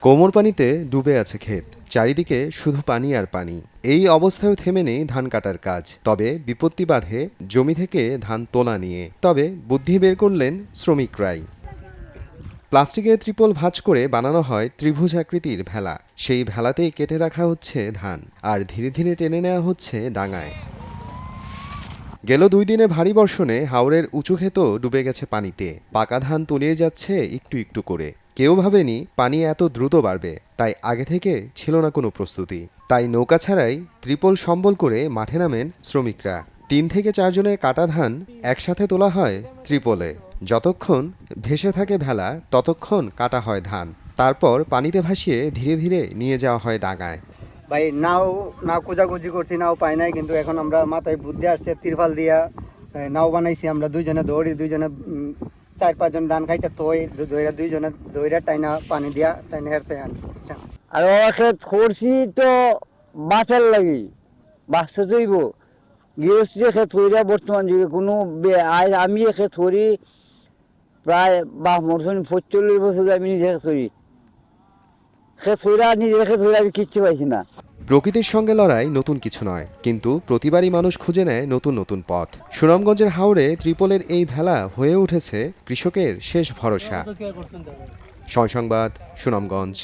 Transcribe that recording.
কোমর পানিতে ডুবে আছে ক্ষেত, চারিদিকে শুধু পানি আর পানি। এই অবস্থায়ও থেমে নেই ধান কাটার কাজ। তবে বিপত্তি বাধে জমি থেকে ধান তোলা নিয়ে। তবে বুদ্ধি বের করলেন শ্রমিকরাই। প্লাস্টিকের ত্রিপল ভাঁজ করে বানানো হয় ত্রিভুজ আকৃতির ভেলা। সেই ভেলাতেই কেটে রাখা হচ্ছে ধান, আর ধীরে ধীরে টেনে নেওয়া হচ্ছে ডাঙায়। গেল 2 দিনে ভারী বর্ষণে হাওরের উঁচু ক্ষেতও ডুবে গেছে পানিতে। পাকা ধান তলিয়ে যাচ্ছে একটু একটু করে। কেউ ভাবেনি পানি এত দ্রুত বাড়বে, তাই আগে থেকে ছিল না কোনো প্রস্তুতি। তাই নৌকা ছাড়াই ত্রিপল সম্বল করে মাঠে নামেন শ্রমিকরা। 3 থেকে 4 জনের কাটা ধান একসাথে তোলা হয় ত্রিপলে। যতক্ষণ ভেসে থাকে ভেলা, ততক্ষণ কাটা হয় ধান। তারপর পানিতে ভাসিয়ে ধীরে ধীরে নিয়ে যাওয়া হয় ডাঙায়। ভাই নাও খোঁজাখুঁজি করছি, নাও পাই নাই, কিন্তু এখন আমরা মাথায় বুদ্ধি আসছে, তিরপাল দিয়া নাও বানাইছি। আমরা দুইজনে দৌড়ি, দুইজনে 4-5 জন ধান খাইতে ধইরা দুইজনে দৌড়া টাইনা পানি দিয়া টাইনা হেরছে আনি। আর ওকে করছি তো বাঁচার লাগি, বাঁচতে চাইব গৃহস্থী ক্ষেত করিয়া বর্তমান যুগে কোনো আজ আমি ক্ষেত করি প্রায় 45 বছর আমি নিজে করি। ক্ষেত কইরা নিজের ক্ষেত কইরা আমি কিচ্ছু পাইছি না। প্রকৃতির সঙ্গে লড়াই নতুন কিছু নয়, কিন্তু প্রতিবারই মানুষ খুঁজে নেয় নতুন নতুন পথ। সুনামগঞ্জের হাওরে ত্রিপলের এই ভেলা হয়ে উঠেছে কৃষকের শেষ ভরসা। সংবাদ, সুনামগঞ্জ।